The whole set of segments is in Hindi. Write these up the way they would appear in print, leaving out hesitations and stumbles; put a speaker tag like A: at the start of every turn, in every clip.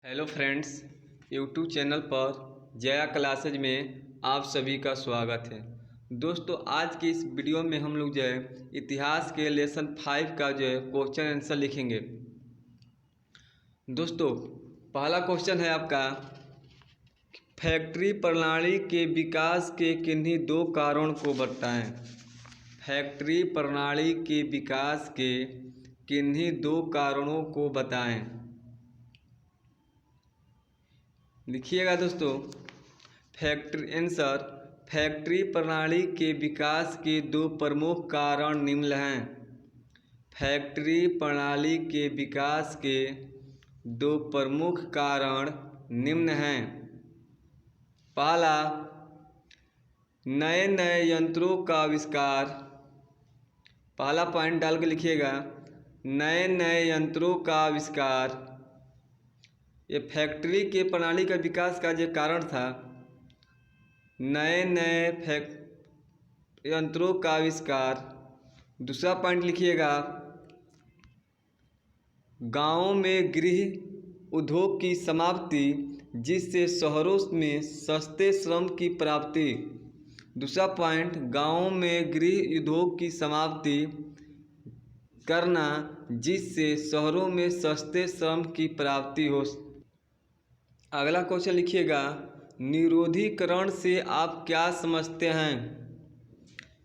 A: हेलो फ्रेंड्स, यूट्यूब चैनल पर जया क्लासेज में आप सभी का स्वागत है। दोस्तों, आज की इस वीडियो में हम लोग इतिहास के लेसन 5 का क्वेश्चन आंसर लिखेंगे। दोस्तों, पहला क्वेश्चन है आपका, फैक्ट्री प्रणाली के विकास के किन्हीं दो कारणों को बताएं। फैक्ट्री प्रणाली के विकास के किन्हीं दो कारणों को बताएं। लिखिएगा दोस्तों, फैक्ट्री प्रणाली के विकास के दो प्रमुख कारण निम्न हैं। फैक्ट्री प्रणाली के विकास के दो प्रमुख कारण निम्न हैं। पहला, नए नए यंत्रों का आविष्कार। पहला पॉइंट डाल के लिखिएगा, नए नए यंत्रों का आविष्कार। ये फैक्ट्री के प्रणाली का विकास का जो कारण था, नए नए यंत्रों का आविष्कार। दूसरा पॉइंट लिखिएगा, गांवों में गृह उद्योग की समाप्ति, जिससे शहरों में सस्ते श्रम की प्राप्ति। दूसरा पॉइंट, गांवों में गृह उद्योग की समाप्ति करना, जिससे शहरों में सस्ते श्रम की प्राप्ति हो। अगला क्वेश्चन लिखिएगा, निरोधीकरण से आप क्या समझते हैं।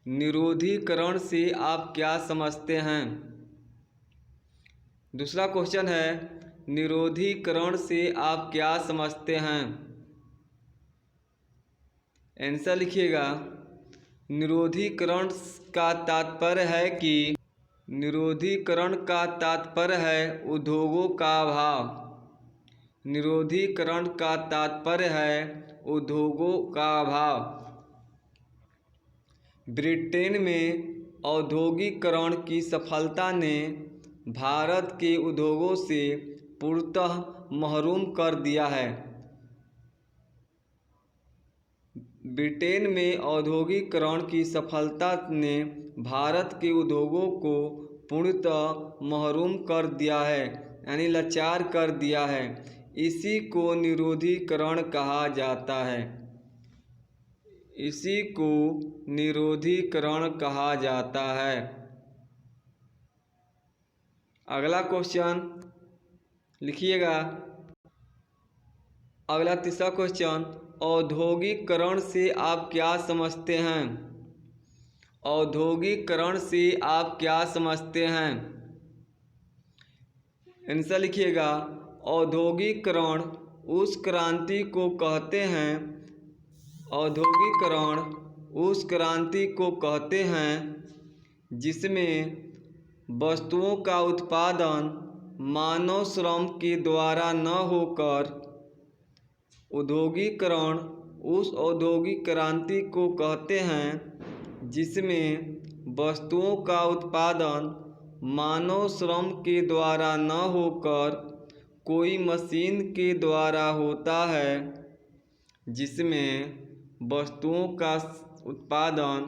A: निरोधीकरण से आप क्या समझते हैं। दूसरा क्वेश्चन है, निरोधीकरण से आप क्या समझते हैं। आंसर लिखिएगा, निरोधीकरण का तात्पर्य है कि निरोधीकरण का तात्पर्य है उद्योगों का अभाव। निरोधीकरण का तात्पर्य है उद्योगों का अभाव। ब्रिटेन में औद्योगिकरण की सफलता ने भारत के उद्योगों से पूर्णतः महरूम कर दिया है। ब्रिटेन में औद्योगिकरण की सफलता ने भारत के उद्योगों को पूर्णतः महरूम कर दिया है, यानी लाचार कर दिया है। इसी को निरोधीकरण कहा जाता है। इसी को निरोधीकरण कहा जाता है। अगला क्वेश्चन लिखिएगा, अगला तीसरा क्वेश्चन, औद्योगिकरण से आप क्या समझते हैं। औद्योगिकरण से आप क्या समझते हैं। आंसर लिखिएगा, औद्योगिकरण उस क्रांति को कहते हैं। औद्योगिकरण उस क्रांति को कहते हैं जिसमें वस्तुओं का उत्पादन मानव श्रम के द्वारा न होकर, औद्योगिकरण उस औद्योगिक क्रांति को कहते हैं जिसमें वस्तुओं का उत्पादन मानव श्रम के द्वारा न होकर कोई मशीन के द्वारा होता है। जिसमें वस्तुओं का उत्पादन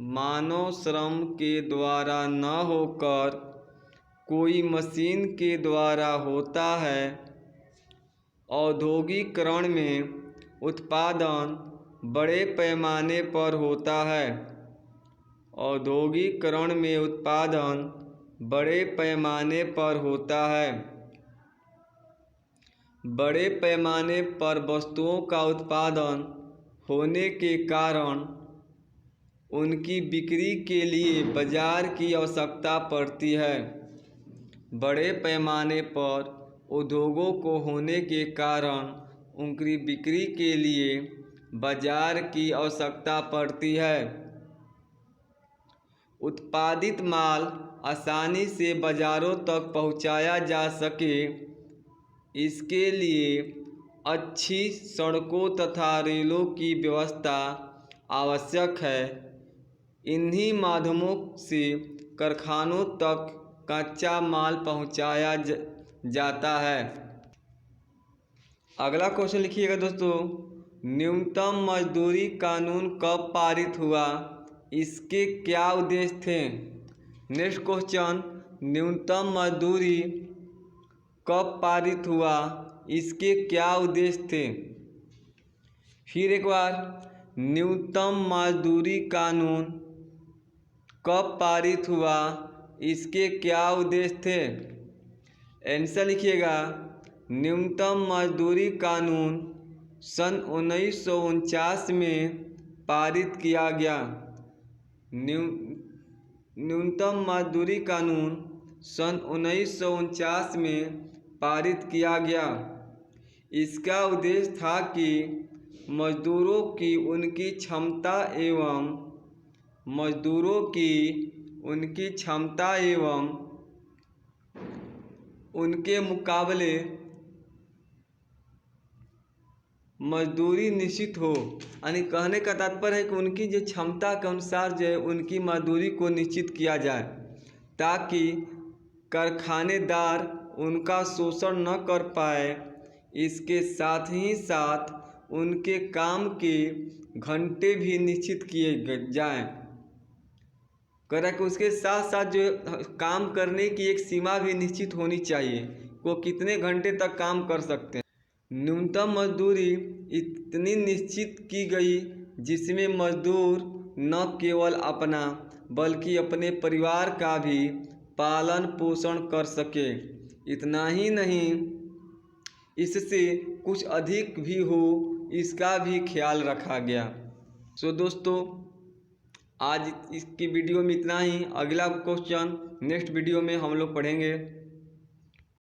A: मानव श्रम के द्वारा न होकर कोई मशीन के द्वारा होता है। औद्योगिकरण में उत्पादन बड़े पैमाने पर होता है। औद्योगिकरण में उत्पादन बड़े पैमाने पर होता है। बड़े पैमाने पर वस्तुओं का उत्पादन होने के कारण उनकी बिक्री के लिए बाजार की आवश्यकता पड़ती है। बड़े पैमाने पर उद्योगों को होने के कारण उनकी बिक्री के लिए बाजार की आवश्यकता पड़ती है। उत्पादित माल आसानी से बाज़ारों तक पहुंचाया जा सके, इसके लिए अच्छी सड़कों तथा रेलों की व्यवस्था आवश्यक है। इन्हीं माध्यमों से कारखानों तक कच्चा माल पहुंचाया जाता है। अगला क्वेश्चन लिखिएगा दोस्तों, न्यूनतम मजदूरी कानून कब पारित हुआ, इसके क्या उद्देश्य थे। नेक्स्ट क्वेश्चन, न्यूनतम मजदूरी कब पारित हुआ, इसके क्या उद्देश्य थे। फिर एक बार, न्यूनतम मजदूरी कानून कब पारित हुआ, इसके क्या उद्देश्य थे। आंसर लिखिएगा, न्यूनतम मजदूरी कानून सन 1949 में पारित किया गया। न्यूनतम मजदूरी कानून सन 1949 में पारित किया गया। इसका उद्देश्य था कि मजदूरों की उनकी क्षमता एवं उनके मुकाबले मजदूरी निश्चित हो। यानी कहने का तात्पर्य है कि उनकी जो क्षमता के अनुसार जो है उनकी मजदूरी को निश्चित किया जाए, ताकि कारखानेदार उनका शोषण न कर पाए। इसके साथ ही साथ उनके काम के घंटे भी निश्चित किए जाएं। कह रहा है कि उसके साथ साथ जो काम करने की एक सीमा भी निश्चित होनी चाहिए, वो कितने घंटे तक काम कर सकते हैं। न्यूनतम मजदूरी इतनी निश्चित की गई जिसमें मजदूर न केवल अपना बल्कि अपने परिवार का भी पालन पोषण कर सके। इतना ही नहीं, इससे कुछ अधिक भी हो इसका भी ख्याल रखा गया। सो दोस्तों, आज इसकी वीडियो में इतना ही। अगला क्वेश्चन नेक्स्ट वीडियो में हम लोग पढ़ेंगे।